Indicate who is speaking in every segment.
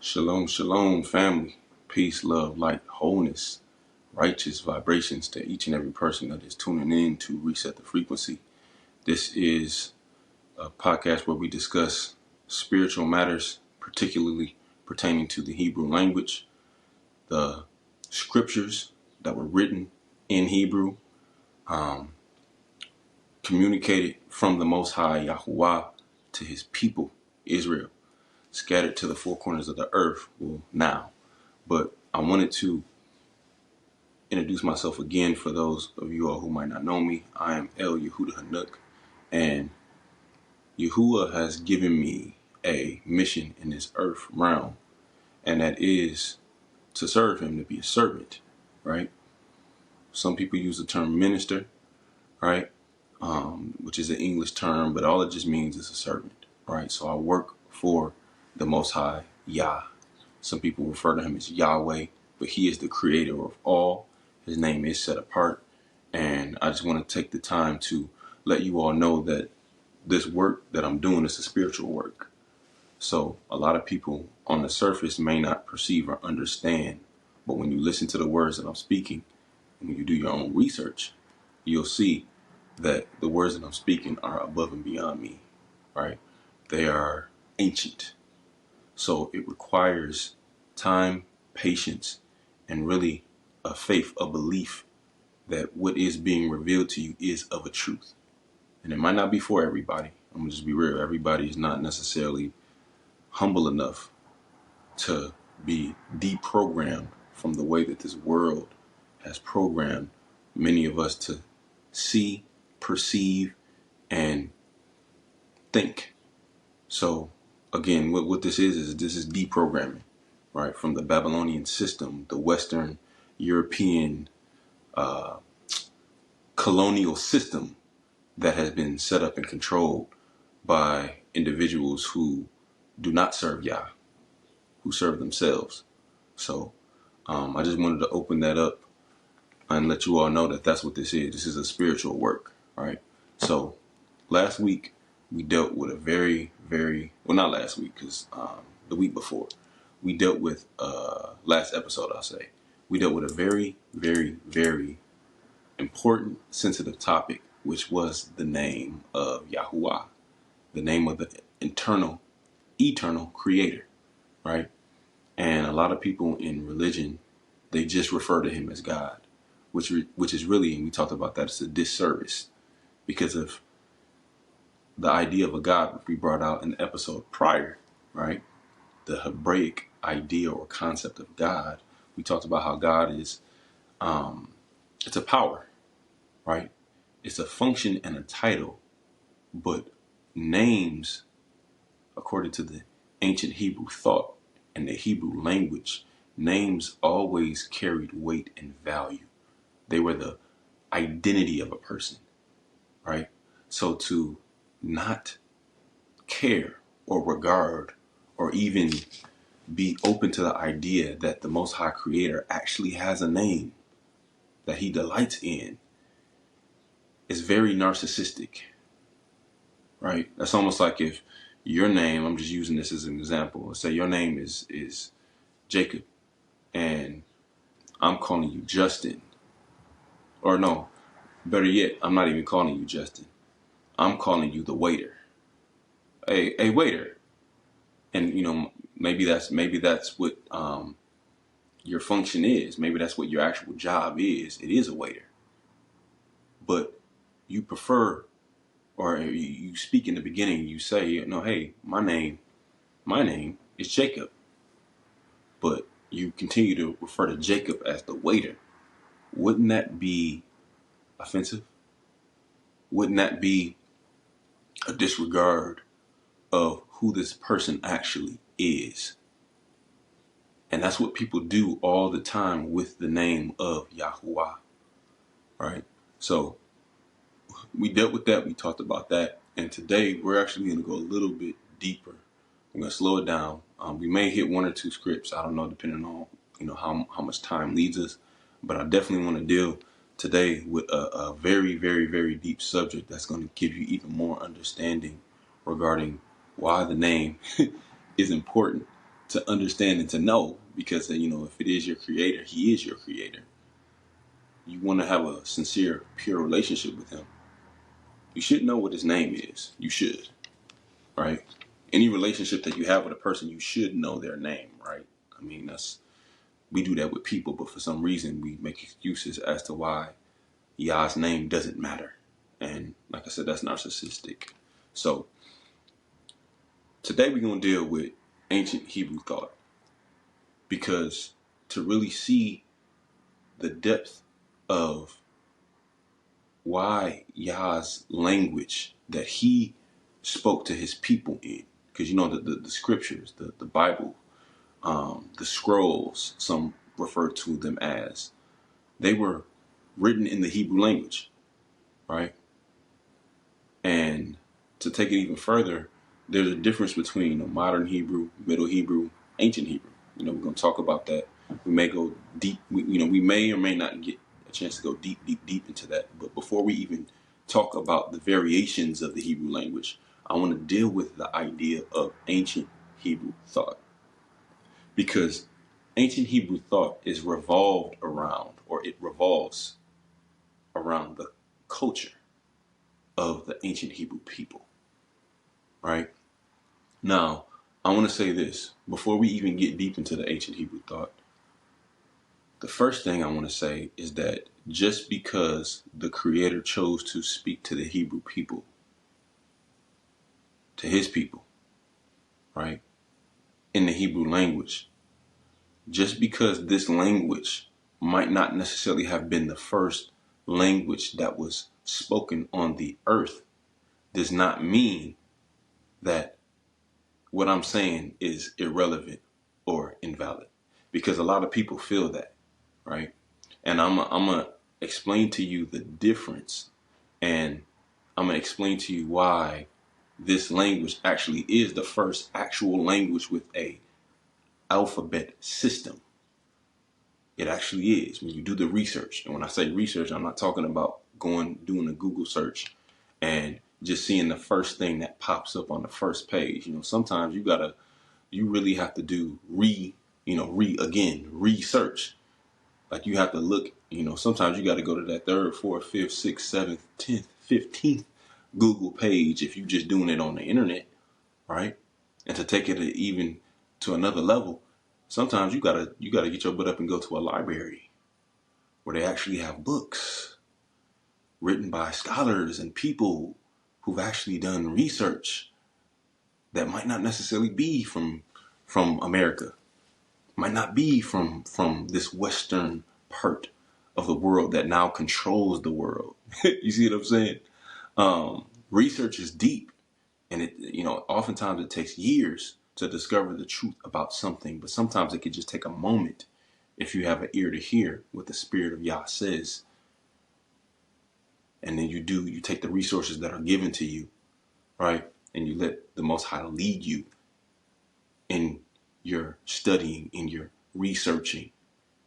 Speaker 1: Shalom, shalom, family. Peace, love, light, wholeness, righteous vibrations to each and every person that is tuning in to Reset the Frequency. This is a podcast where we discuss spiritual matters, particularly pertaining to the Hebrew language, the scriptures that were written in Hebrew, communicated from the Most High Yahuwah to his people, Israel, scattered to the four corners of the earth. Well, now. But I wanted to introduce myself again for those of you all who might not know me. I am El Yehuda Hanuk, and Yahuwah has given me a mission in this earth realm, and that is to serve him, to be a servant, right? Some people use the term minister, right? Which is an English term, but all it just means is a servant, right? So I work for the Most High, Yah. Some people refer to him as Yahweh, but he is the creator of all. His name is set apart. And I just want to take the time to let you all know that this work that I'm doing is a spiritual work. So a lot of people on the surface may not perceive or understand, but when you listen to the words that I'm speaking, and when you do your own research, you'll see that the words that I'm speaking are above and beyond me, right? They are ancient. So it requires time, patience, and really a faith, a belief that what is being revealed to you is of a truth. And it might not be for everybody. I'm gonna just be real. Everybody is not necessarily humble enough to be deprogrammed from the way that this world has programmed many of us to see, perceive, and think. So again, what this is this is deprogramming, right? From the Babylonian system, the Western European colonial system that has been set up and controlled by individuals who do not serve Yah, who serve themselves. So I just wanted to open that up and let you all know that that's what this is. This is a spiritual work, right? So last week we dealt with a well, not last week, because the week before we dealt with last episode, I'll say, we dealt with a very important, sensitive topic, which was the name of Yahuwah, the name of the eternal creator, right? And a lot of people in religion, they just refer to him as God, which is really, and we talked about that, it's a disservice because of the idea of a God, which we brought out in the episode prior, right? The Hebraic idea or concept of God. We talked about how God is, it's a power, right? It's a function and a title, but names, according to the ancient Hebrew thought and the Hebrew language, names always carried weight and value. They were the identity of a person, right? So to not care or regard or even be open to the idea that the Most High Creator actually has a name that he delights in is very narcissistic, right? That's almost like if your name, I'm just using this as an example, let's say your name is Jacob and I'm calling you Justin, or no, better yet, I'm not even calling you Justin. I'm calling you the waiter. Hey, waiter. And maybe that's what your function is. Maybe that's what your actual job is. It is a waiter. But you prefer, or you speak in the beginning, you say, hey, my name is Jacob. But you continue to refer to Jacob as the waiter. Wouldn't that be offensive? Wouldn't that be a disregard of who this person actually is? And that's what people do all the time with the name of Yahuwah, right? So we dealt with that. We talked about that. And today we're actually going to go a little bit deeper. We're going to slow it down. We may hit one or two scripts. I don't know, depending on, how much time leads us. But I definitely want to deal today with a very deep subject that's going to give you even more understanding regarding why the name is important to understand and to know, because if it is your creator, he is your creator. You want to have a sincere, pure relationship with him. You should know what his name is. You should, right? Any relationship that you have with a person, you should know their name, right? I mean, we do that with people, but for some reason we make excuses as to why Yah's name doesn't matter. And like I said, that's narcissistic. So today we're going to deal with ancient Hebrew thought, because to really see the depth of why Yah's language that he spoke to his people in, because the scriptures, the Bible, the scrolls, some refer to them as, they were written in the Hebrew language, right? And to take it even further, there's a difference between modern Hebrew, Middle Hebrew, ancient Hebrew. We're going to talk about that. We may go deep. We may or may not get a chance to go deep into that. But before we even talk about the variations of the Hebrew language, I want to deal with the idea of ancient Hebrew thought, because ancient Hebrew thought is revolves around the culture of the ancient Hebrew people, right? Now, I want to say this before we even get deep into the ancient Hebrew thought. The first thing I want to say is that just because the Creator chose to speak to the Hebrew people, to his people, right, in the Hebrew language, just because this language might not necessarily have been the first language that was spoken on the earth, does not mean that what I'm saying is irrelevant or invalid, because a lot of people feel that, right? And I'm gonna explain to you the difference, and I'm gonna explain to you why this language actually is the first actual language with a alphabet system. It actually is when you do the research. And when I say research, I'm not talking about doing a Google search and just seeing the first thing that pops up on the first page. Sometimes you really have to do research. Like you have to look, sometimes you got to go to that third, fourth, fifth, sixth, seventh, 10th, 15th Google page if you're just doing it on the internet, right? And to take it even to another level, sometimes you gotta get your butt up and go to a library where they actually have books written by scholars and people who've actually done research that might not necessarily be from America, might not be from this Western part of the world that now controls the world. You see what I'm saying? Research is deep, and oftentimes it takes years to discover the truth about something, but sometimes it could just take a moment if you have an ear to hear what the Spirit of Yah says. And then you take the resources that are given to you, right? And you let the Most High lead you in your studying, in your researching,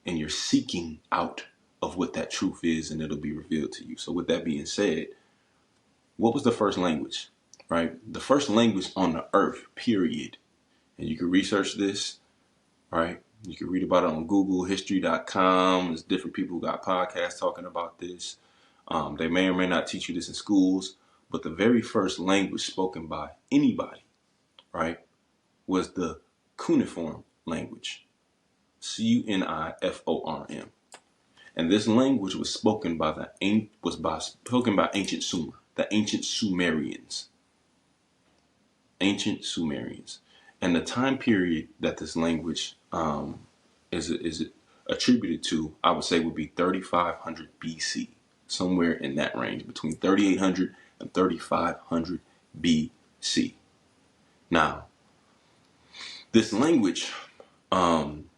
Speaker 1: and your seeking out of what that truth is, and it'll be revealed to you. So with that being said, what was the first language, right? The first language on the earth, period. And you can research this, right? You can read about it on Google, history.com. There's different people who got podcasts talking about this. They may or may not teach you this in schools, but the very first language spoken by anybody, right, was the cuneiform language, Cuniform. And this language was spoken by ancient Sumer, the ancient Sumerians. Ancient Sumerians. And the time period that this language is attributed to, I would say, would be 3500 BC, somewhere in that range, between 3800 and 3500 BC. Now, this language, I'm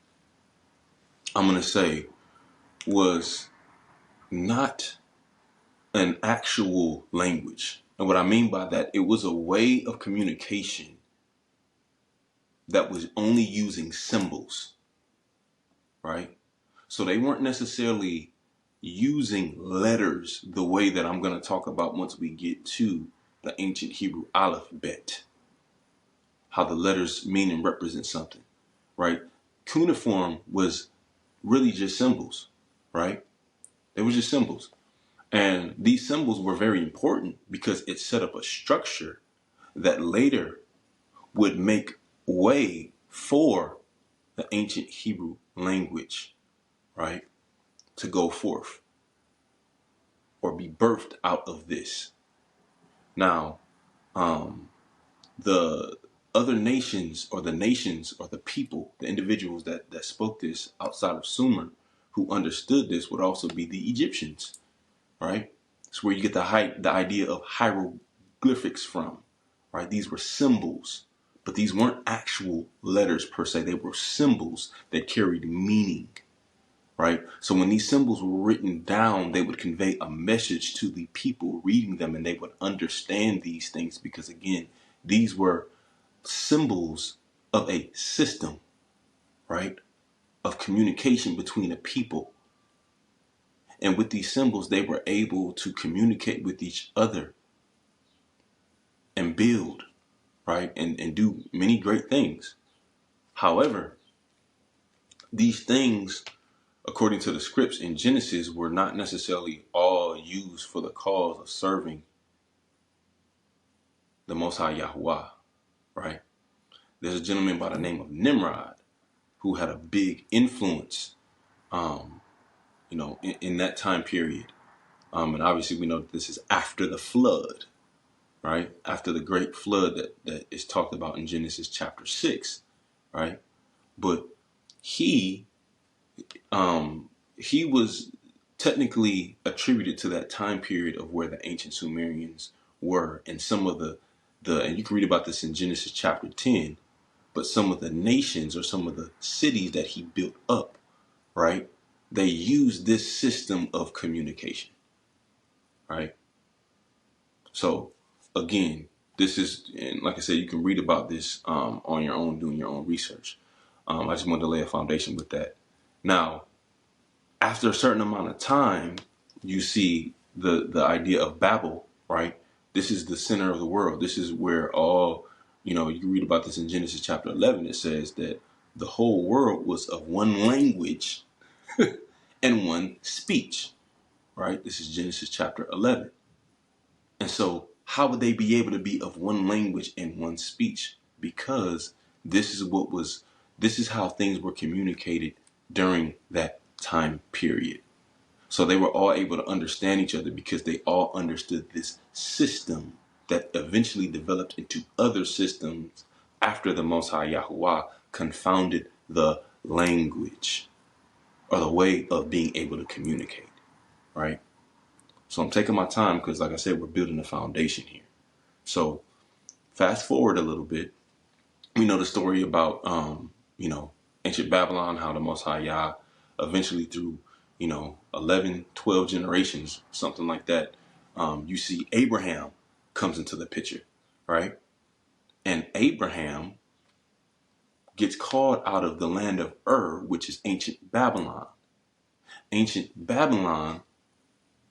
Speaker 1: going to say, was not an actual language. And what I mean by that, it was a way of communication that was only using symbols, right? So they weren't necessarily using letters the way that I'm going to talk about once we get to the ancient Hebrew alphabet, how the letters mean and represent something. right? Cuneiform was really just symbols, right? They were just symbols. And these symbols were very important because it set up a structure that later would make way for the ancient Hebrew language, right, to go forth or be birthed out of this. Now, the other nations or the people, the individuals that spoke this outside of Sumer who understood this would also be the Egyptians, right? It's where you get the idea of hieroglyphics from, right? These were symbols, but these weren't actual letters per se. They were symbols that carried meaning, right? So when these symbols were written down, they would convey a message to the people reading them, and they would understand these things because, again, these were symbols of a system, right? Of communication between a people. And with these symbols, they were able to communicate with each other and build, right? And do many great things. However, these things, according to the scripts in Genesis, were not necessarily all used for the cause of serving the Most High Yahuwah, right? There's a gentleman by the name of Nimrod who had a big influence, in that time period. And obviously we know that this is after the flood, right? After the great flood that is talked about in Genesis chapter 6, right? But he was technically attributed to that time period of where the ancient Sumerians were, and some of the and you can read about this in Genesis chapter 10, but some of the nations or some of the cities that he built up, right? They used this system of communication, right? So again, this is, and like I said, you can read about this on your own, doing your own research. I just wanted to lay a foundation with that. Now, after a certain amount of time, you see the idea of Babel, right? This is the center of the world. This is where all, you can read about this in Genesis chapter 11. It says that the whole world was of one language and one speech, right? This is Genesis chapter 11. And so how would they be able to be of one language and one speech? Because this is how things were communicated during that time period. So they were all able to understand each other because they all understood this system that eventually developed into other systems after the Most High Yahuwah confounded the language or the way of being able to communicate, right? So I'm taking my time because, like I said, we're building a foundation here. So fast forward a little bit. We know the story about, ancient Babylon, how the Most High Yah eventually through, 11, 12 generations, something like that, you see Abraham comes into the picture, right? And Abraham gets called out of the land of Ur, which is ancient Babylon. Ancient Babylon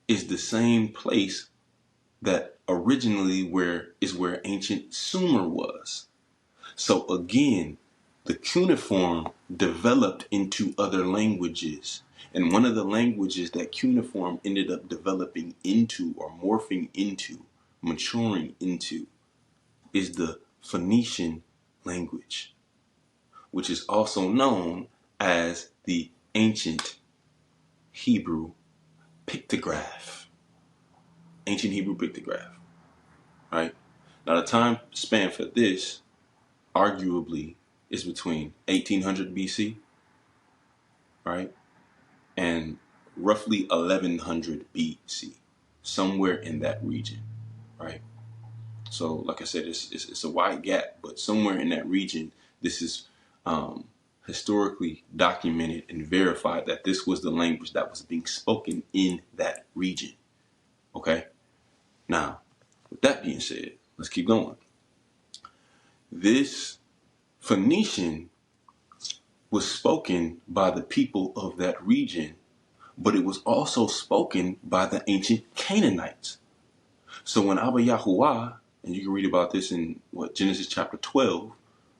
Speaker 1: is the same place that originally where ancient Sumer was. So again, the cuneiform developed into other languages. And one of the languages that cuneiform ended up developing into or morphing into, maturing into, is the Phoenician language, which is also known as the ancient Hebrew pictograph. Ancient Hebrew pictograph, right? Now the time span for this arguably is between 1800 BC, right? And roughly 1100 BC, somewhere in that region, right? So like I said, it's a wide gap, but somewhere in that region, this is historically documented and verified that this was the language that was being spoken in that region, okay? Now, with that being said, let's keep going. This Phoenician was spoken by the people of that region, but it was also spoken by the ancient Canaanites. So when Abba Yahuwah, and you can read about this in Genesis chapter 12,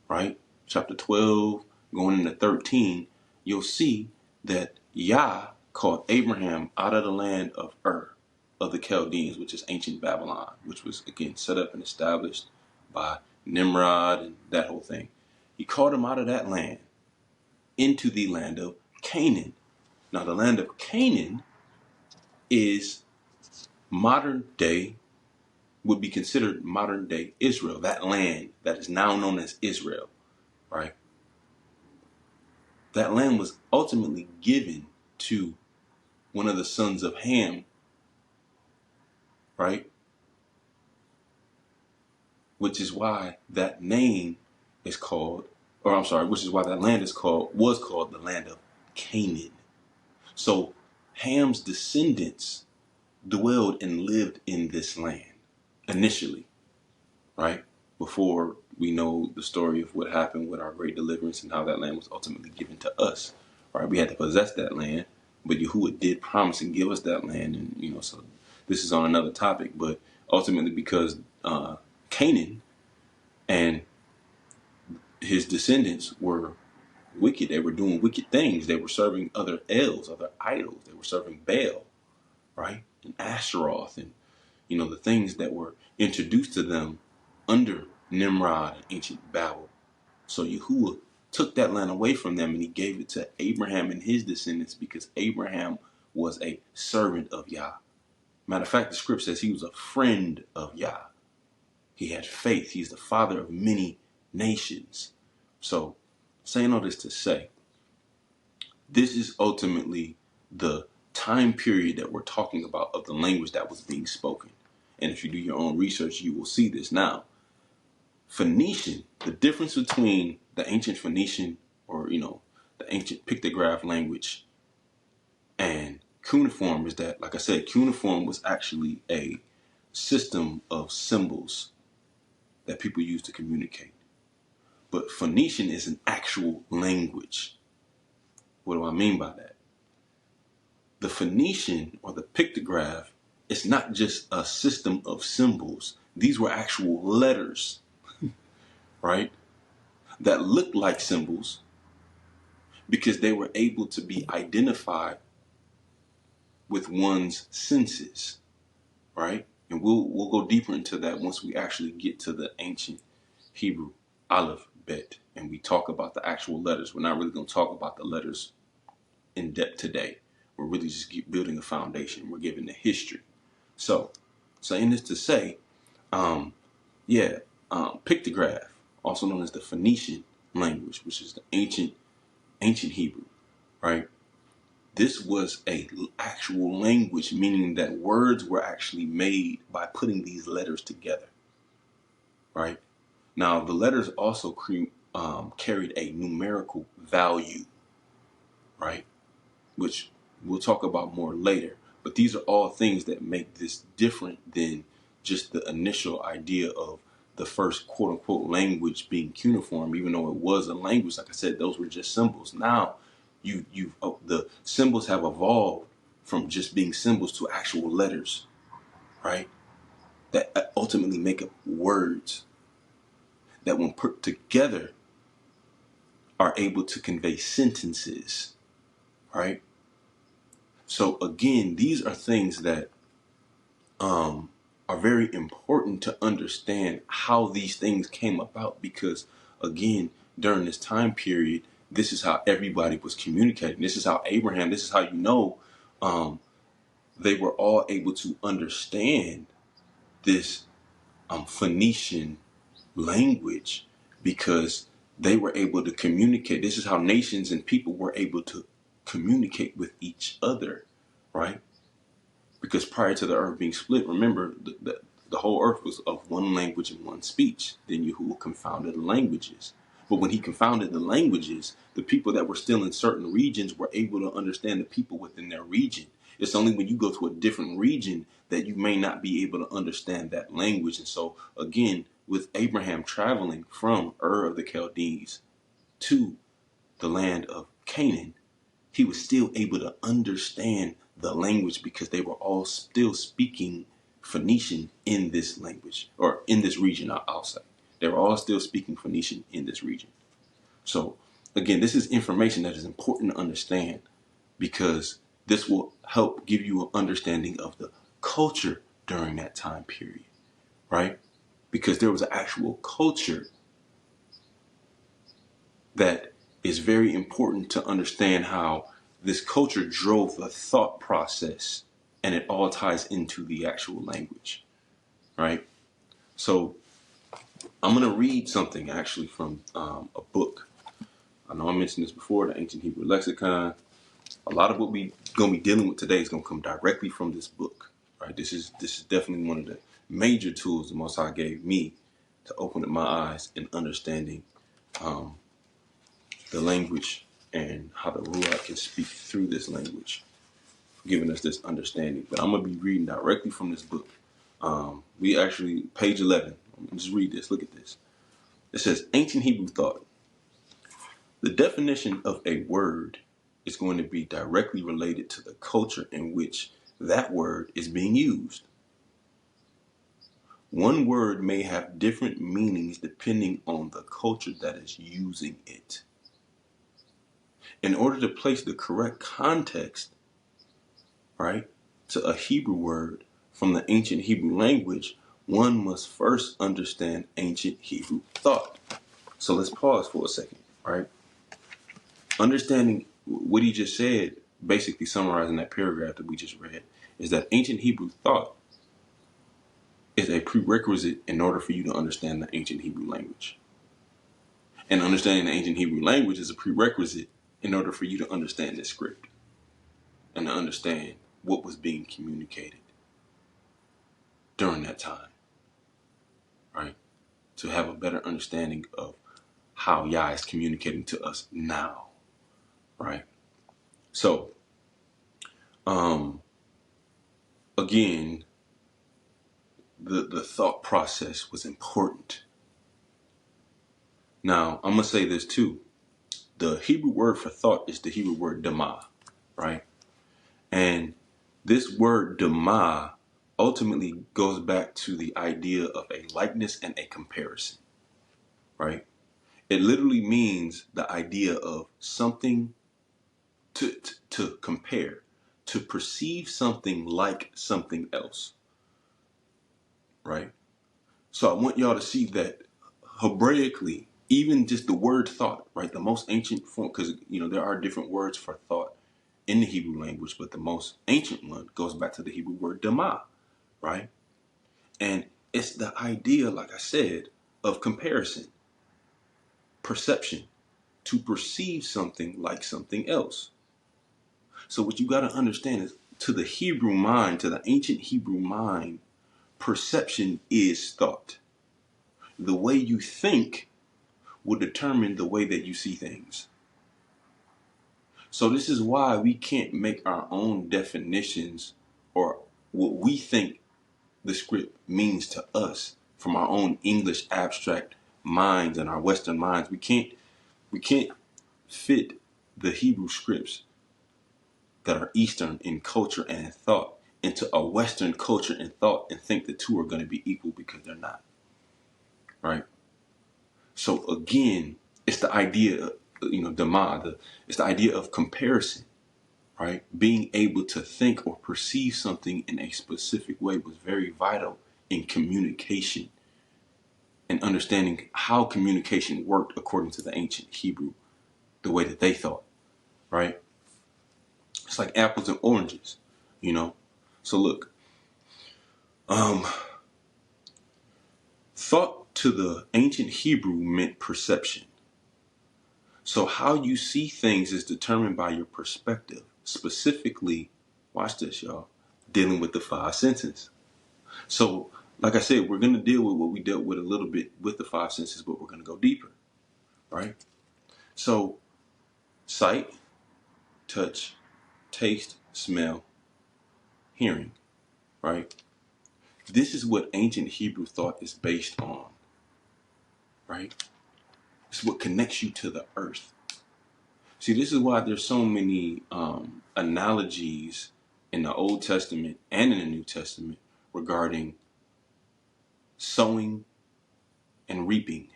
Speaker 1: right? Chapter 12, going into 13, you'll see that Yah called Abraham out of the land of Ur of the Chaldeans, which is ancient Babylon, which was again set up and established by Nimrod and that whole thing. He called him out of that land into the land of Canaan. Now, the land of Canaan is modern day, would be considered modern day Israel, that land that is now known as Israel, right? That land was ultimately given to one of the sons of Ham, right? Which is why that name is called, which is why that land was called the land of Canaan. So Ham's descendants dwelled and lived in this land initially, right? Before we know the story of what happened with our great deliverance and how that land was ultimately given to us, right? We had to possess that land, but Yahuwah did promise and give us that land. And, so this is on another topic, but ultimately because Canaan and his descendants were wicked, they were doing wicked things. They were serving other other idols. They were serving Baal, right? And Ashtaroth and, the things that were introduced to them under Nimrod and ancient Babel. So Yahuwah took that land away from them and he gave it to Abraham and his descendants because Abraham was a servant of Yah. Matter of fact, the script says he was a friend of Yah. He had faith. He's the father of many nations. So, saying all this to say, this is ultimately the time period that we're talking about of the language that was being spoken. And if you do your own research, you will see this now. Phoenician, the difference between the ancient Phoenician or, the ancient pictograph language and cuneiform is that, like I said, cuneiform was actually a system of symbols that people use to communicate. But Phoenician is an actual language. What do I mean by that? The Phoenician or the pictograph is not just a system of symbols. These were actual letters, right? That looked like symbols because they were able to be identified with one's senses, right? And we'll go deeper into that once we actually get to the ancient Hebrew alphabet and we talk about the actual letters. We're not really going to talk about the letters in depth today. We're really just building a foundation. We're giving the history. So, saying this to say, pictograph, also known as the Phoenician language, which is the ancient Hebrew, right? This was a actual language, meaning that words were actually made by putting these letters together, right? Now, the letters also carried a numerical value, right? Which we'll talk about more later. But these are all things that make this different than just the initial idea of the first quote unquote language being cuneiform, even though it was a language. Like I said, those were just symbols. Now the symbols have evolved from just being symbols to actual letters, right? That ultimately make up words that when put together are able to convey sentences, right? So again, these are things that are very important to understand how these things came about because, again, during this time period, this is how everybody was communicating. This is how Abraham, this is how they were all able to understand this Phoenician language because they were able to communicate. This is how nations and people were able to communicate with each other, right? Because prior to the earth being split, remember, the whole earth was of one language and one speech. Then Yahuwah confounded the languages. But when he confounded the languages, the people that were still in certain regions were able to understand the people within their region. It's only when you go to a different region that you may not be able to understand that language. And so, again, with Abraham traveling from Ur of the Chaldees to the land of Canaan, he was still able to understand the language because they were all still speaking Phoenician in this language, or in this region, I'll say. They were all still speaking Phoenician in this region. So again, this is information that is important to understand because this will help give you an understanding of the culture during that time period, right? Because there was an actual culture that is very important to understand how this culture drove the thought process, and it all ties into the actual language, right? So I'm going to read something actually from a book. I know I mentioned this before, the Ancient Hebrew Lexicon. A lot of what we going to be dealing with today is going to come directly from this book, right? This is definitely one of the major tools the Most High gave me to open up my eyes in understanding the language and how the Ruach can speak through this language, giving us this understanding. But I'm going to be reading directly from this book. We actually, page 11. Just read this. Look at this. It says, Ancient Hebrew Thought. The definition of a word is going to be directly related to the culture in which that word is being used. One word may have different meanings depending on the culture that is using it. In order to place the correct context, right, to a Hebrew word from the ancient Hebrew language, one must first understand ancient Hebrew thought. So let's pause for a second, right? Understanding what he just said, basically summarizing that paragraph that we just read, is that ancient Hebrew thought is a prerequisite in order for you to understand the ancient Hebrew language. And understanding the ancient Hebrew language is a prerequisite in order for you to understand this script and to understand what was being communicated during that time, right? To have a better understanding of how Yah is communicating to us now, right? So, again, the thought process was important. Now, I'm going to say this too. The Hebrew word for thought is the Hebrew word dama, right? And this word dama ultimately goes back to the idea of a likeness and a comparison, right? It literally means the idea of something to compare, to perceive something like something else, right? So I want y'all to see that Hebraically, even just the word thought, right? The most ancient form, because, there are different words for thought in the Hebrew language, but the most ancient one goes back to the Hebrew word dama, right? And it's the idea, like I said, of comparison, perception, to perceive something like something else. So what you got to understand is, to the Hebrew mind, to the ancient Hebrew mind, perception is thought. The way you think will determine the way that you see things. So this is why we can't make our own definitions or what we think the script means to us from our own English abstract minds and our Western minds. We can't fit the Hebrew scripts that are Eastern in culture and in thought into a Western culture and thought and think the two are going to be equal, because they're not, right? So again, it's the idea, it's the idea of comparison, right? Being able to think or perceive something in a specific way was very vital in communication and understanding how communication worked according to the ancient Hebrew, the way that they thought, right? It's like apples and oranges, So look, thought to the ancient Hebrew meant perception. So how you see things is determined by your perspective. Specifically, watch this, y'all, dealing with the five senses. So, like I said, we're going to deal with what we dealt with a little bit with the five senses, but we're going to go deeper, right? So, sight, touch, taste, smell, hearing, right? This is what ancient Hebrew thought is based on, right? It's what connects you to the earth. See, this is why there's so many analogies in the Old Testament and in the New Testament regarding sowing and reaping,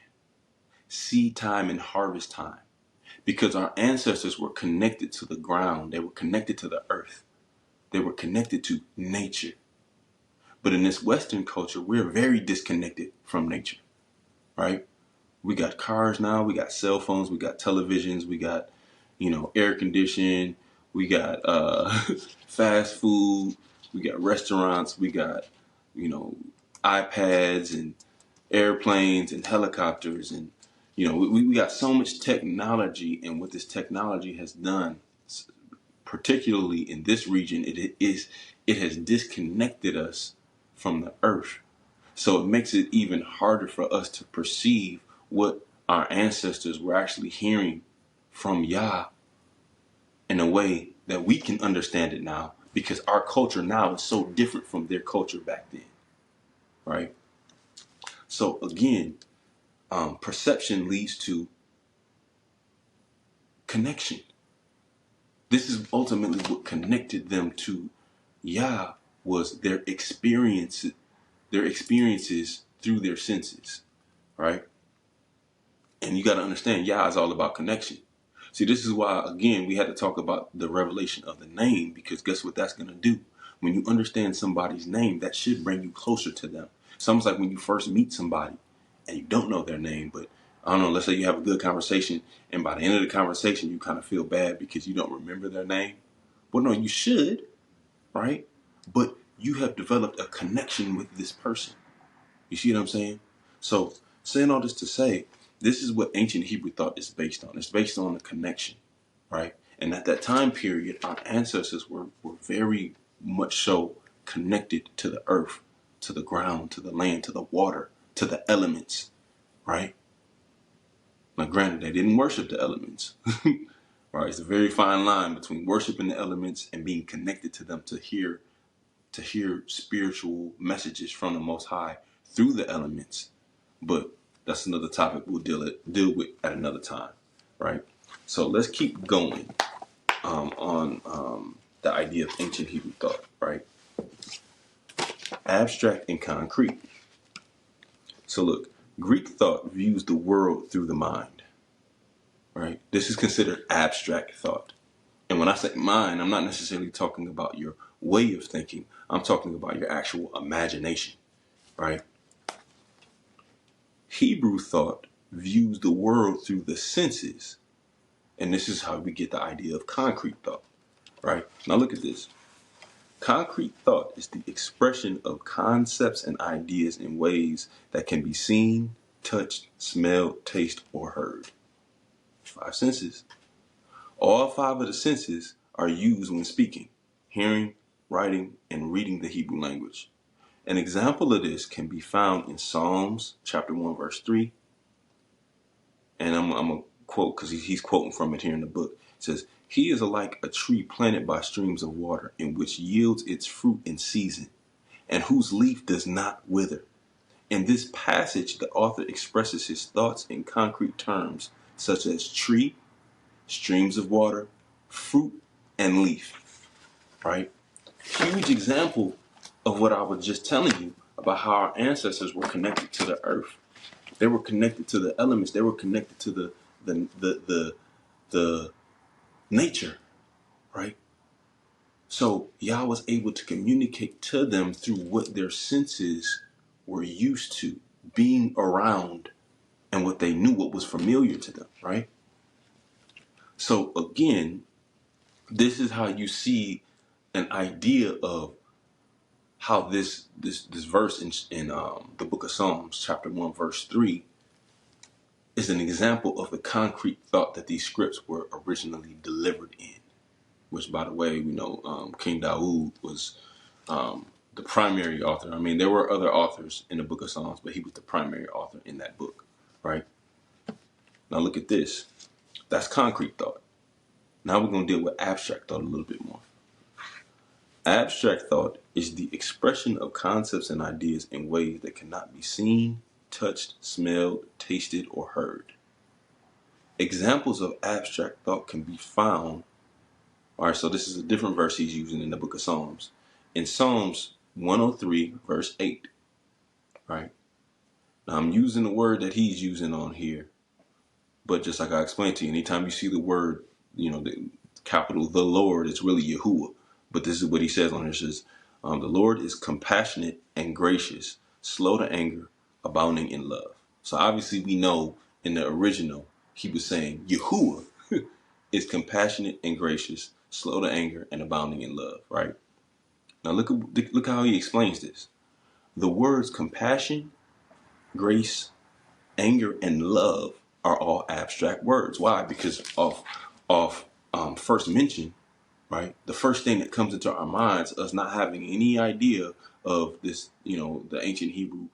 Speaker 1: seed time and harvest time, because our ancestors were connected to the ground. They were connected to the earth. They were connected to nature. But in this Western culture, we're very disconnected from nature, right? We got cars now, we got cell phones, we got televisions, we got, air conditioning, we got fast food, we got restaurants, we got, iPads and airplanes and helicopters, and we got so much technology. And what this technology has done, particularly in this region, it has disconnected us from the earth. So it makes it even harder for us to perceive what our ancestors were actually hearing from Yah in a way that we can understand it now, because our culture now is so different from their culture back then, right? So again, perception leads to connection. This is ultimately what connected them to Yah, was their experiences through their senses, right? And you got to understand, Yah is all about connection. See, this is why, again, we had to talk about the revelation of the name, because guess what that's going to do? When you understand somebody's name, that should bring you closer to them. It's almost like when you first meet somebody and you don't know their name, but I don't know, let's say you have a good conversation, and by the end of the conversation, you kind of feel bad because you don't remember their name. Well, no, you should, right? But you have developed a connection with this person. You see what I'm saying? So, saying all this to say, this is what ancient Hebrew thought is based on. It's based on a connection, right? And at that time period, our ancestors were very much so connected to the earth, to the ground, to the land, to the water, to the elements, right? Now, granted, they didn't worship the elements, right? It's a very fine line between worshiping the elements and being connected to them to hear spiritual messages from the Most High through the elements. But that's another topic we'll deal with at another time, right? So let's keep going on the idea of ancient Hebrew thought, right? Abstract and concrete. So look, Greek thought views the world through the mind, right? This is considered abstract thought. And when I say mind, I'm not necessarily talking about your way of thinking. I'm talking about your actual imagination, right? Hebrew thought views the world through the senses. And this is how we get the idea of concrete thought, right? Now look at this. Concrete thought is the expression of concepts and ideas in ways that can be seen, touched, smelled, tasted, or heard. 5 senses. All 5 of the senses are used when speaking, hearing, writing, and reading the Hebrew language. An example of this can be found in Psalms chapter 1, verse 3. And I'm going to quote, because he's quoting from it here in the book. It says, "He is like a tree planted by streams of water, in which yields its fruit in season, and whose leaf does not wither." In this passage, the author expresses his thoughts in concrete terms, such as tree, streams of water, fruit, and leaf, right? Huge example of what I was just telling you about how our ancestors were connected to the earth. They were connected to the elements. They were connected to the nature, right? So Yah was able to communicate to them through what their senses were used to being around, and what they knew, what was familiar to them, right? So again, this is how you see an idea of how this verse in the book of Psalms, chapter 1, verse 3, is an example of the concrete thought that these scripts were originally delivered in. Which, by the way, we know King Dawood was the primary author. I mean, there were other authors in the book of Psalms, but he was the primary author in that book, right? Now look at this. That's concrete thought. Now we're going to deal with abstract thought a little bit more. Abstract thought is the expression of concepts and ideas in ways that cannot be seen, touched, smelled, tasted, or heard. Examples of abstract thought can be found. All right, so this is a different verse he's using in the book of Psalms. In Psalms 103, verse 8, right? Now I'm using the word that he's using on here, But just like I explained to you, anytime you see the word, the capital the Lord, it's really Yahuwah. But this is what he says on here. It says, the Lord is compassionate and gracious, slow to anger, abounding in love. So obviously we know in the original, he was saying Yahuwah is compassionate and gracious, slow to anger, and abounding in love, right? Now look how he explains this. The words compassion, grace, anger, and love are all abstract words. Why? Because of first mention, right? The first thing that comes into our minds, us not having any idea of this, the ancient Hebrew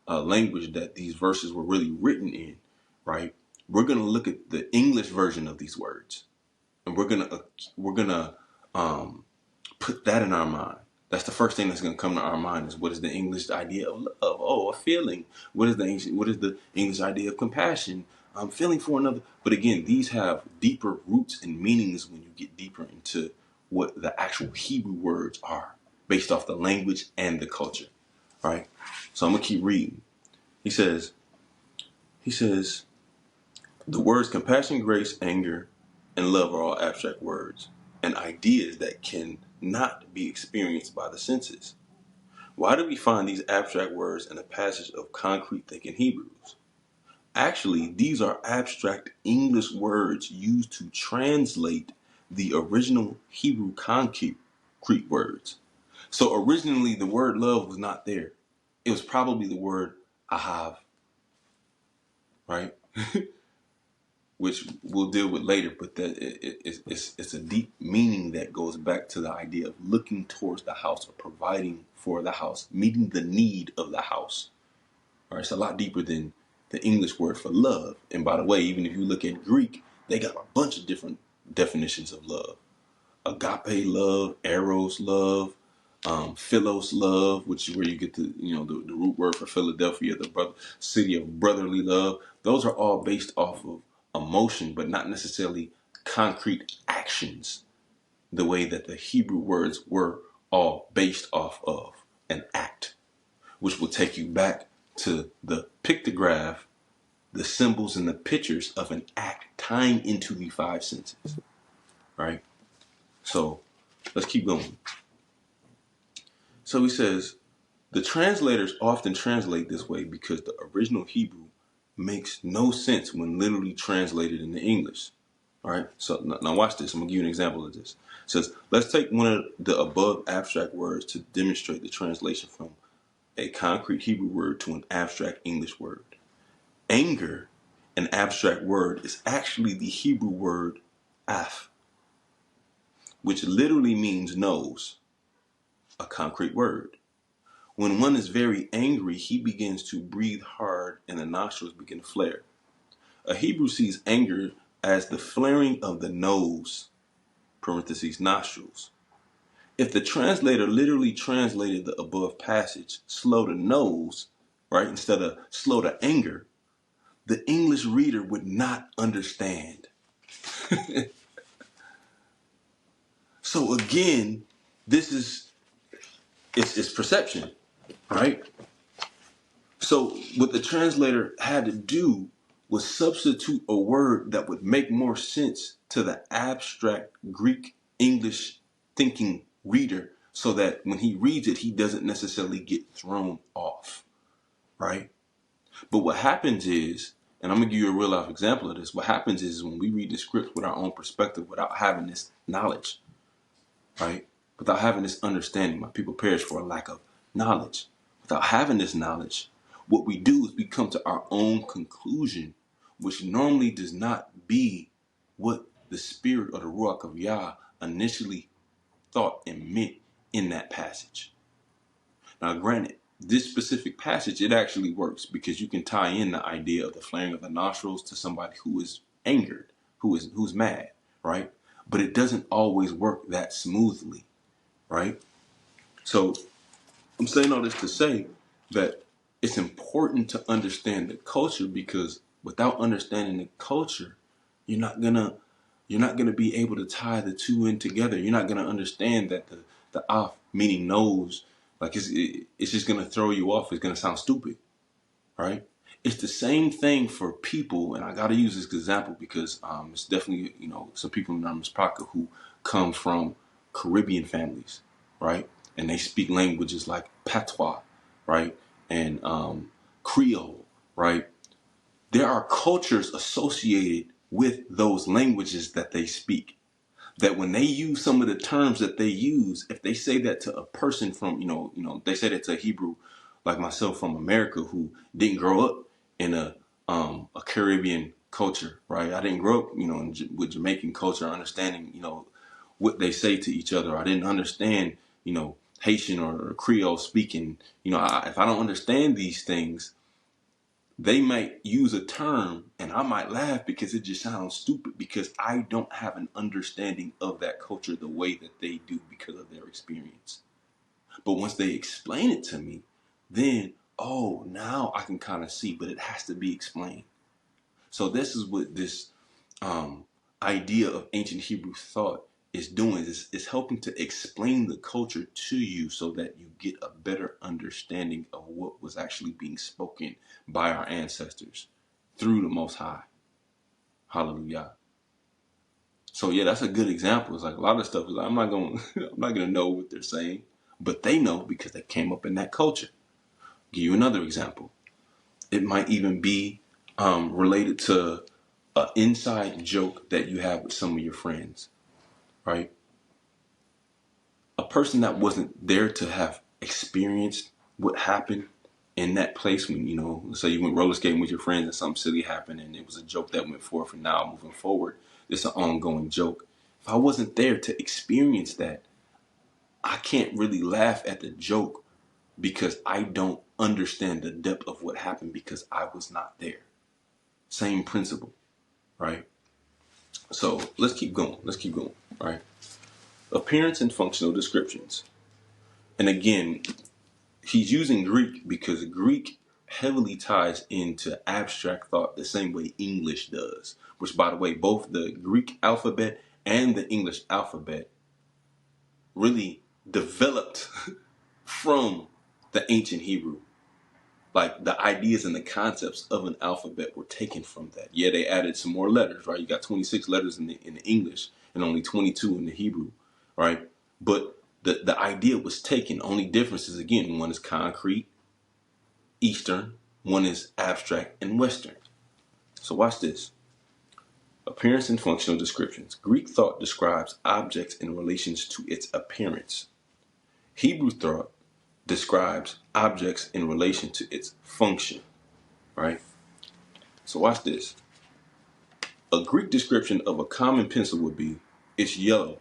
Speaker 1: language that these verses were really written in, right? We're gonna look at the English version of these words, and we're gonna put that in our mind. That's the first thing that's going to come to our mind is what is the English idea of love? Oh, a feeling. What is the English idea of compassion? I'm feeling for another. But again, these have deeper roots and meanings when you get deeper into what the actual Hebrew words are based off the language and the culture. Right? So I'm going to keep reading. He says, the words compassion, grace, anger, and love are all abstract words and ideas that can not be experienced by the senses. Why do we find these abstract words in a passage of concrete thinking Hebrews? Actually, these are abstract English words used to translate the original Hebrew concrete words. So originally the word love was not there. It was probably the word ahav, right? Which we'll deal with later, but that it's a deep meaning that goes back to the idea of looking towards the house or providing for the house, meeting the need of the house. All right, it's a lot deeper than the English word for love. And by the way, even if you look at Greek, they got a bunch of different definitions of love. Agape love, eros love, philos love, which is where you get the root word for Philadelphia, the city of brotherly love. Those are all based off of emotion, but not necessarily concrete actions, the way that the Hebrew words were all based off of an act, which will take you back to the pictograph, the symbols and the pictures of an act tying into the five senses, right? So let's keep going. So he says, the translators often translate this way because the original Hebrew makes no sense when literally translated into English. All right, so now watch this. I'm going to give you an example of this. It says, let's take one of the above abstract words to demonstrate the translation from a concrete Hebrew word to an abstract English word. Anger, an abstract word, is actually the Hebrew word af, which literally means nose, a concrete word. When one is very angry, he begins to breathe hard and the nostrils begin to flare. A Hebrew sees anger as the flaring of the nose, parentheses, nostrils. If the translator literally translated the above passage slow to nose, right, instead of slow to anger, the English reader would not understand. So again, this is it's perception, right? So what the translator had to do was substitute a word that would make more sense to the abstract Greek English thinking reader so that when he reads it, he doesn't necessarily get thrown off, right? But what happens is, and I'm going to give you a real life example of this, what happens is when we read the script with our own perspective without having this knowledge, right? Without having this understanding, my people perish for a lack of knowledge. Without having this knowledge, what we do is we come to our own conclusion, which normally does not be what the spirit or the Ruach of Yah initially thought and meant in that passage. Now, granted, this specific passage, it actually works because you can tie in the idea of the flaring of the nostrils to somebody who is angered, who's mad, right? But it doesn't always work that smoothly, right? So I'm saying all this to say that it's important to understand the culture because without understanding the culture, you're not gonna be able to tie the two in together. You're not gonna understand that the af meaning nose, like it's just gonna throw you off. It's gonna sound stupid, right? It's the same thing for people, and I got to use this example because it's definitely, some people in this pocket who come from Caribbean families, right? And they speak languages like patois, right? And Creole, right? There are cultures associated with those languages that they speak. That when they use some of the terms that they use, if they say that to a person from, they say that to a Hebrew like myself from America who didn't grow up in a Caribbean culture, right? I didn't grow up, with Jamaican culture, understanding, what they say to each other. I didn't understand, Haitian or Creole speaking. If I don't understand these things, they might use a term and I might laugh because it just sounds stupid because I don't have an understanding of that culture the way that they do because of their experience. But once they explain it to me, then, oh, now I can kind of see, but it has to be explained. So this is what this idea of ancient Hebrew thought is doing, is helping to explain the culture to you so that you get a better understanding of what was actually being spoken by our ancestors through the Most High. Hallelujah. So yeah, that's a good example. It's like a lot of stuff is like, I'm not gonna know what they're saying, but they know because they came up in that culture. Give you another example. It might even be related to an inside joke that you have with some of your friends, right? A person that wasn't there to have experienced what happened in that place when, let's say you went roller skating with your friends and something silly happened and it was a joke that went forth, and now moving forward, it's an ongoing joke. If I wasn't there to experience that, I can't really laugh at the joke because I don't understand the depth of what happened because I was not there. Same principle, right? So let's keep going. Right? Appearance and functional descriptions. And again, he's using Greek because Greek heavily ties into abstract thought the same way English does. Which, by the way, both the Greek alphabet and the English alphabet really developed from the ancient Hebrew. Like the ideas and the concepts of an alphabet were taken from that. Yeah, they added some more letters, right? You got 26 letters in the English and only 22 in the Hebrew, right? But the idea was taken. Only difference is, again, one is concrete, Eastern, one is abstract and Western. So watch this. Appearance and functional descriptions. Greek thought describes objects in relations to its appearance. Hebrew thought describes objects in relation to its function, right? So watch this. A Greek description of a common pencil would be, it's yellow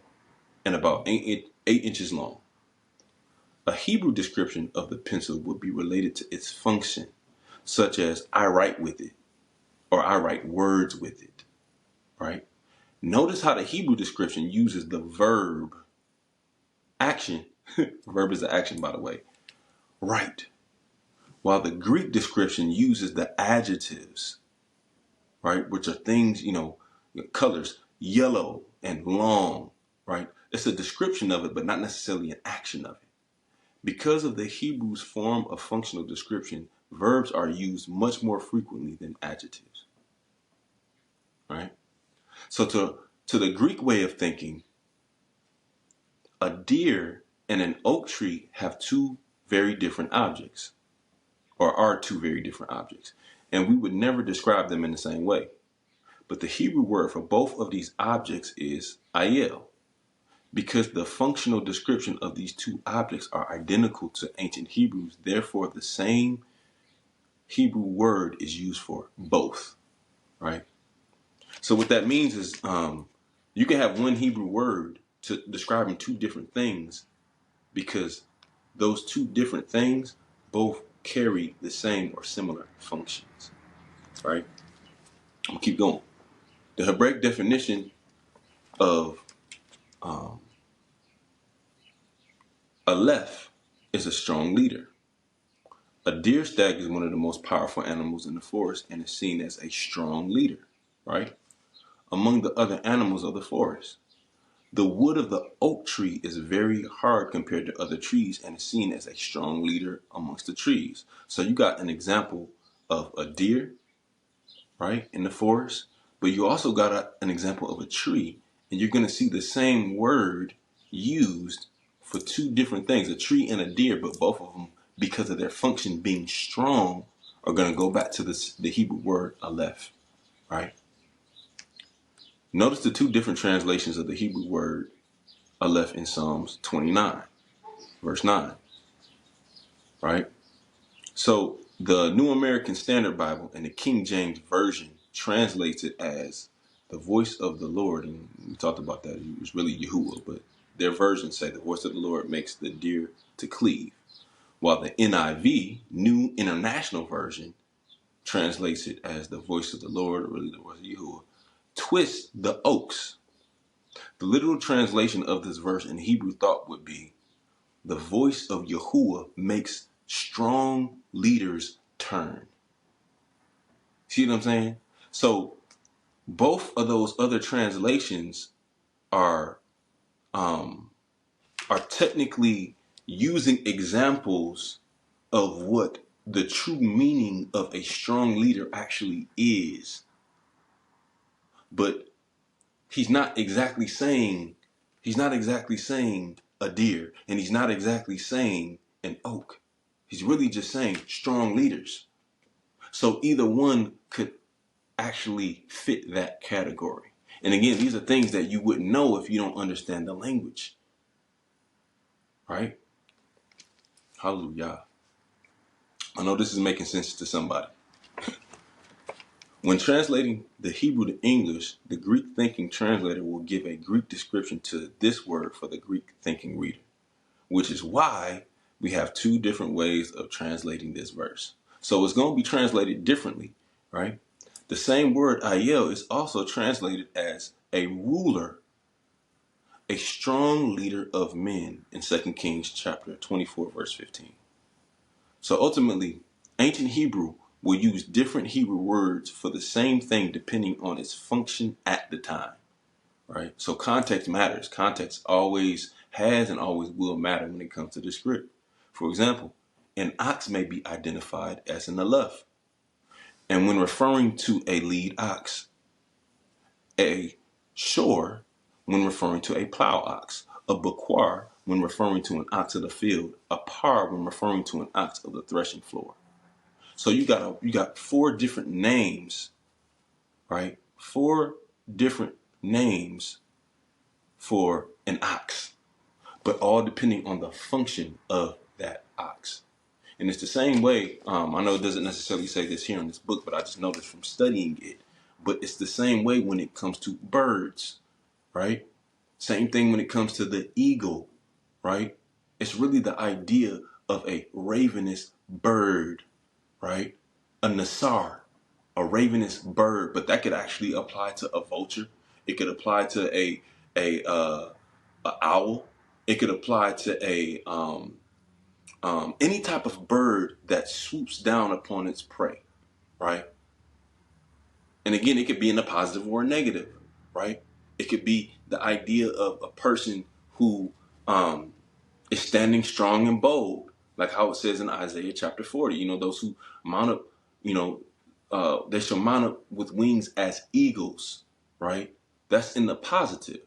Speaker 1: and about 8 inches long. A Hebrew description of the pencil would be related to its function, such as I write with it or I write words with it, right? Notice how the Hebrew description uses the verb action. Verb is the action, by the way. Write. While the Greek description uses the adjectives, right, which are things, colors, yellow and long, right? It's a description of it, but not necessarily an action of it. Because of the Hebrew's form of functional description, verbs are used much more frequently than adjectives, right? So to the Greek way of thinking, a deer and an oak tree have two very different objects, or are two very different objects, and we would never describe them in the same way. But the Hebrew word for both of these objects is ayel, because the functional description of these two objects are identical to ancient Hebrews. Therefore, the same Hebrew word is used for both, right? So what that means is you can have one Hebrew word to describing two different things because those two different things both carry the same or similar functions, right? I'm gonna keep going. The Hebraic definition of Aleph is a strong leader. A deer stag is one of the most powerful animals in the forest and is seen as a strong leader, right? Among the other animals of the forest. The wood of the oak tree is very hard compared to other trees and is seen as a strong leader amongst the trees. So you got an example of a deer, right, in the forest, but you also got an example of a tree, and you're going to see the same word used for two different things, a tree and a deer, but both of them, because of their function being strong, are going to go back to the Hebrew word aleph, right? Notice the two different translations of the Hebrew word aleph in Psalms 29, verse 9, right? So the New American Standard Bible and the King James Version translates it as the voice of the Lord. And we talked about that. It was really Yahuwah, but their versions say the voice of the Lord makes the deer to cleave. While the NIV, New International Version, translates it as the voice of the Lord, or really the voice of Yahuwah, twist the oaks. The literal translation of this verse in Hebrew thought would be, the voice of Yahuwah makes strong leaders turn. See what I'm saying? So both of those other translations are technically using examples of what the true meaning of a strong leader actually is. But he's not exactly saying a deer, and he's not exactly saying an oak. He's really just saying strong leaders. So either one could actually fit that category. And again, these are things that you wouldn't know if you don't understand the language. Right? Hallelujah. I know this is making sense to somebody. When translating the Hebrew to English, the Greek thinking translator will give a Greek description to this word for the Greek thinking reader, which is why we have two different ways of translating this verse. So it's going to be translated differently, right? The same word ayel is also translated as a ruler, a strong leader of men in 2 Kings chapter 24, verse 15. So ultimately, ancient Hebrew will use different Hebrew words for the same thing depending on its function at the time, right? So context matters. Context always has and always will matter when it comes to the script. For example, an ox may be identified as an aleph, and when referring to a lead ox, a shore when referring to a plow ox, a baquar when referring to an ox of the field, a par when referring to an ox of the threshing floor. So you got four different names, right? Four different names for an ox, but all depending on the function of that ox. And it's the same way, I know it doesn't necessarily say this here in this book, but I just noticed from studying it, but it's the same way when it comes to birds, right? Same thing when it comes to the eagle, right? It's really the idea of a ravenous bird, right? A nasar, a ravenous bird, but that could actually apply to a vulture. It could apply to a owl. It could apply to any type of bird that swoops down upon its prey, right? And again, it could be in a positive or a negative, right? It could be the idea of a person who is standing strong and bold, like how it says in Isaiah chapter 40. You know, those who mount up, they shall mount up with wings as eagles, right? That's in the positive.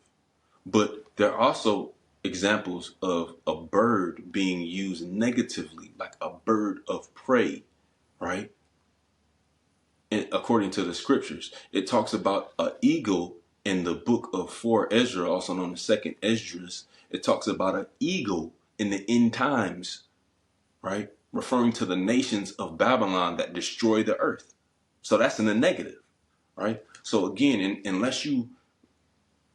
Speaker 1: But there are also examples of a bird being used negatively, like a bird of prey, right? And according to the scriptures, it talks about an eagle in the book of 4 Ezra, also known as 2nd Esdras. It talks about an eagle in the end times, right? Referring to the nations of Babylon that destroy the earth. So that's in the negative, right? So again, unless you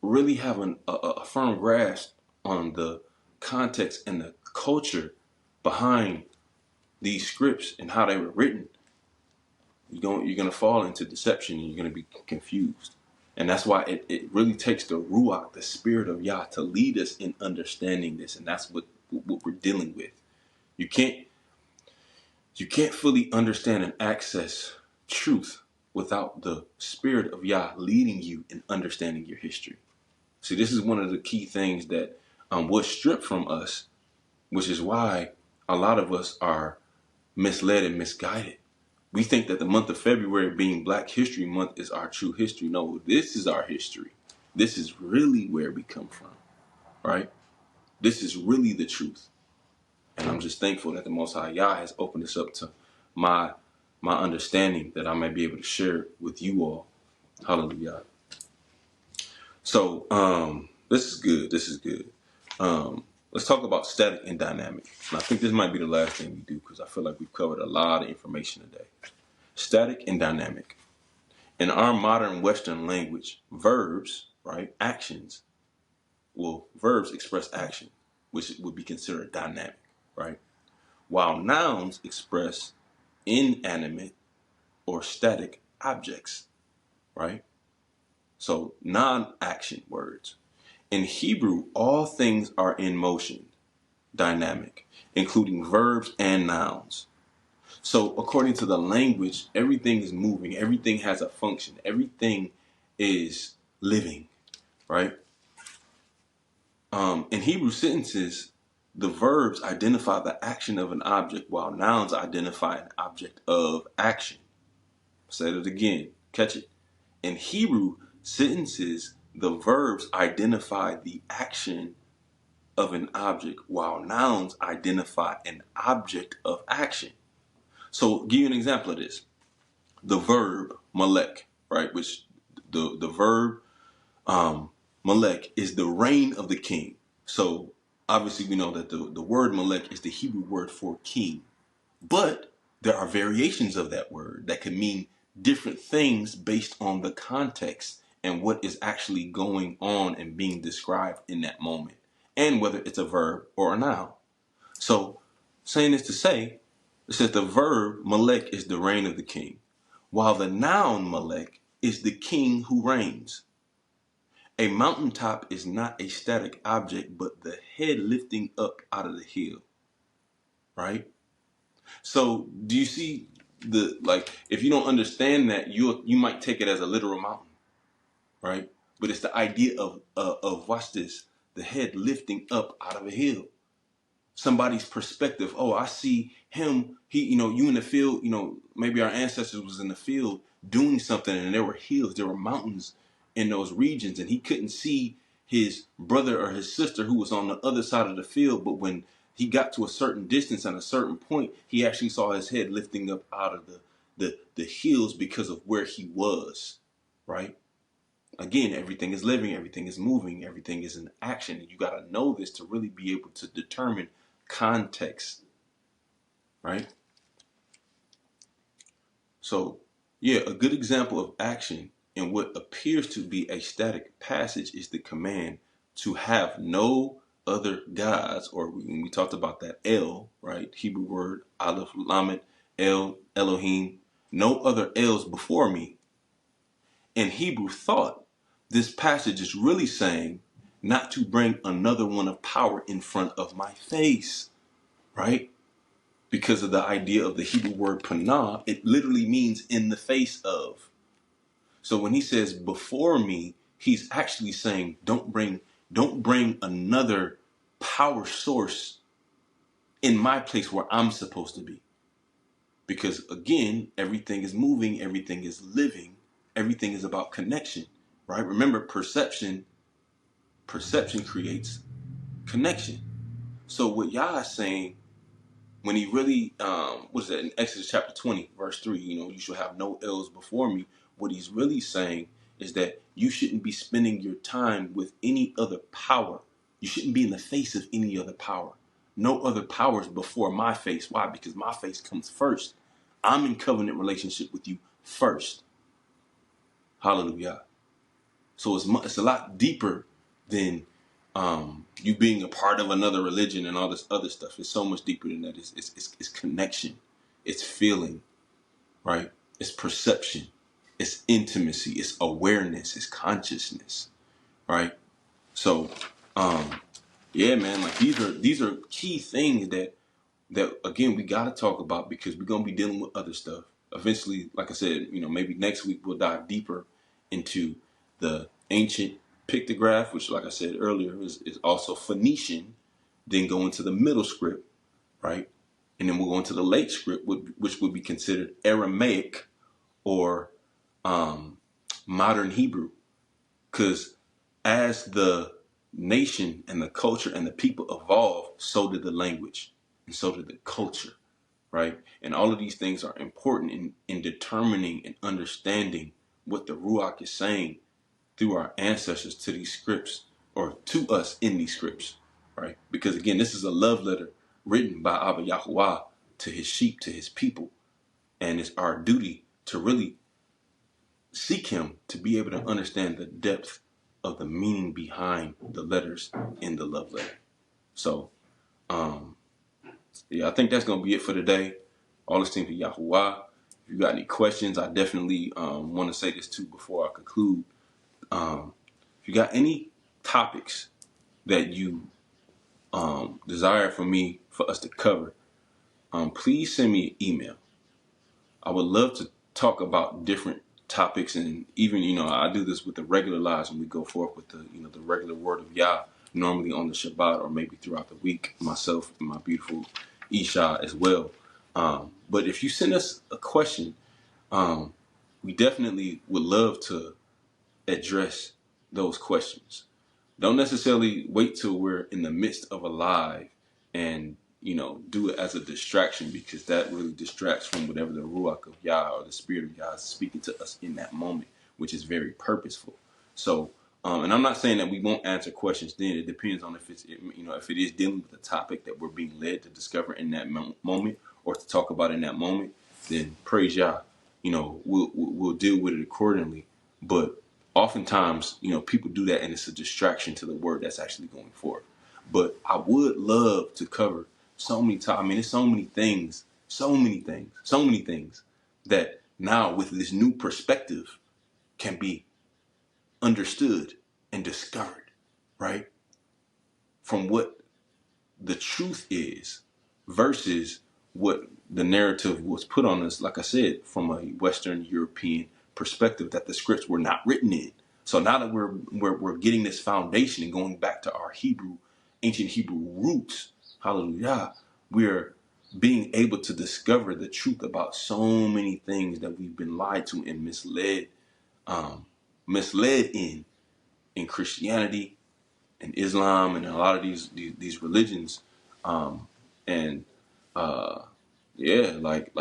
Speaker 1: really have a firm grasp on the context and the culture behind these scripts and how they were written, you're going to fall into deception and you're going to be confused. And that's why it really takes the Ruach, the Spirit of Yah, to lead us in understanding this. And that's what we're dealing with. You can't fully understand and access truth without the Spirit of Yah leading you in understanding your history. See, this is one of the key things that was stripped from us, which is why a lot of us are misled and misguided, We think that the month of February being Black History Month is our true history. No, this is our history. This is really where we come from, right? This is really the truth. And I'm just thankful that the Most High Yah has opened this up to my understanding that I might be able to share it with you all. Hallelujah. So this is good. This is good. Let's talk about static and dynamic. And I think this might be the last thing we do because I feel like we've covered a lot of information today. Static and dynamic. In our modern Western language, verbs, right, actions, verbs express action, which would be considered dynamic, right? While nouns express inanimate or static objects, right? So non-action words. In Hebrew, all things are in motion, dynamic, including verbs and nouns. So according to the language, everything is moving, everything has a function, everything is living, right? In Hebrew sentences, the verbs identify the action of an object while nouns identify an object of action. Say it again, catch it. In Hebrew sentences, the verbs identify the action of an object while nouns identify an object of action. So give you an example of this. The verb malek, right, which the verb malek is the reign of the king. So obviously we know that the word malek is the Hebrew word for king. But there are variations of that word that can mean different things based on the context and what is actually going on and being described in that moment, and whether it's a verb or a noun. So saying this to say, it says the verb malek is the reign of the king, while the noun malek is the king who reigns. A mountaintop is not a static object, but the head lifting up out of the hill, right? So do you see if you don't understand that, you might take it as a literal mountain, right? But it's the idea of watch this, the head lifting up out of a hill. Somebody's perspective. Oh, I see him. You in the field. Maybe our ancestors was in the field doing something, and there were hills, there were mountains in those regions, and he couldn't see his brother or his sister who was on the other side of the field. But when he got to a certain distance and a certain point, he actually saw his head lifting up out of the hills because of where he was, right? Again, everything is living, everything is moving, everything is in action. And you got to know this to really be able to determine context, right? So, yeah, a good example of action in what appears to be a static passage is the command to have no other gods, or when we talked about that, El, right? Hebrew word, Aleph, Lamed, El, Elohim, no other Els before me. In Hebrew thought, this passage is really saying not to bring another one of power in front of my face, right? Because of the idea of the Hebrew word panah, it literally means in the face of. So when he says before me, he's actually saying don't bring another power source in my place where I'm supposed to be. Because again, everything is moving, everything is living, everything is about connection, right? Remember, perception creates connection. So what Yah is saying, when he really, what is that, in Exodus chapter 20, verse 3, you shall have no ills before me. What he's really saying is that you shouldn't be spending your time with any other power. You shouldn't be in the face of any other power. No other powers before my face. Why? Because my face comes first. I'm in covenant relationship with you first. Hallelujah. So it's a lot deeper than you being a part of another religion and all this other stuff. It's so much deeper than that. It's connection. It's feeling, right? It's perception. It's intimacy. It's awareness. It's consciousness, right? So, yeah, man, like these are key things that again we got to talk about because we're gonna be dealing with other stuff. Eventually, like I said, maybe next week we'll dive deeper into the ancient pictograph, which, like I said earlier, is also Phoenician. Then go into the middle script, right? And then we'll go into the late script, which would be considered Aramaic or modern Hebrew. Because as the nation and the culture and the people evolve, so did the language and so did the culture, right? And all of these things are important in determining and understanding what the Ruach is saying through our ancestors to these scripts, or to us in these scripts, right? Because again, this is a love letter written by Abba Yahuwah to his sheep, to his people. And it's our duty to really seek him to be able to understand the depth of the meaning behind the letters in the love letter. So, yeah, I think that's going to be it for today. All esteem to Yahuwah. If you got any questions, I definitely want to say this too before I conclude. If you got any topics that you desire for us to cover, please send me an email. I would love to talk about different topics, and even I do this with the regular lives when we go forth with the regular word of Yah, normally on the Shabbat or maybe throughout the week, myself and my beautiful Isha as well. But if you send us a question, we definitely would love to address those questions. Don't necessarily wait till we're in the midst of a live and do it as a distraction, because that really distracts from whatever the Ruach of Yah or the Spirit of Yah is speaking to us in that moment, which is very purposeful. So, and I'm not saying that we won't answer questions then. It depends on if if it is dealing with a topic that we're being led to discover in that moment or to talk about in that moment. Then praise Yah. We'll deal with it accordingly. But oftentimes, people do that and it's a distraction to the word that's actually going forth. But I would love to cover so many times. I mean, there's so many things that now with this new perspective can be understood and discovered, right? From what the truth is versus what the narrative was put on us, like I said, from a Western European perspective that the scripts were not written in. So now that we're getting this foundation and going back to our ancient Hebrew roots, hallelujah, we're being able to discover the truth about so many things that we've been lied to and misled in Christianity and Islam and a lot of these religions. And yeah, like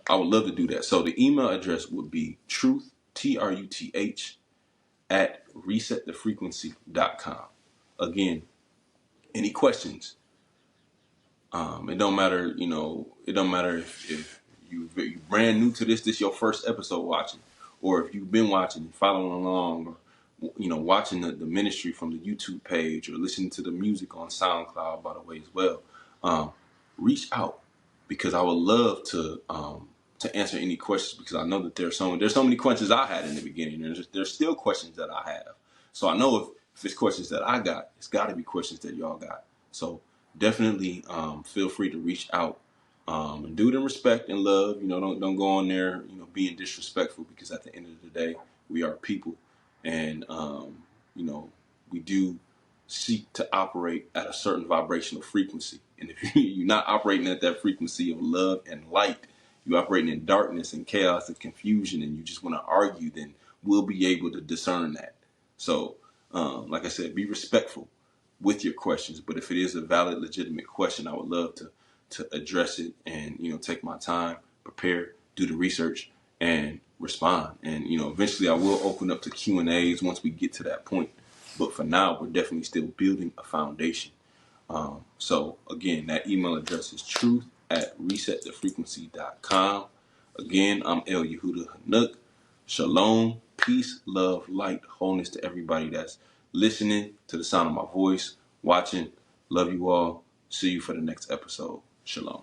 Speaker 1: I would love to do that. So the email address would be truth, TRUTH, at resetthefrequency.com. Again, any questions? It don't matter, it don't matter if you're brand new to this your first episode watching, or if you've been watching and following along, or watching the ministry from the YouTube page, or listening to the music on SoundCloud, by the way, as well. Reach out, because I would love to answer any questions, because I know that there's so many questions I had in the beginning, and there's still questions that I have. So I know if it's questions that I got, it's got to be questions that y'all got. So definitely feel free to reach out, and do it in respect and love. Don't go on there being disrespectful, because at the end of the day, we are people, and we do seek to operate at a certain vibrational frequency. And if you're not operating at that frequency of love and light, you're operating in darkness and chaos and confusion, and you just want to argue, then we'll be able to discern that. So, like I said, be respectful with your questions. But if it is a valid, legitimate question, I would love to address it and, take my time, prepare, do the research, and respond. And, eventually I will open up to Q&As once we get to that point. But for now, we're definitely still building a foundation. So again, that email address is truth@resetthefrequency.com. Again, I'm El Yehuda Hanuk. Shalom, peace, love, light, wholeness to everybody that's listening to the sound of my voice, watching. Love you all. See you for the next episode. Shalom.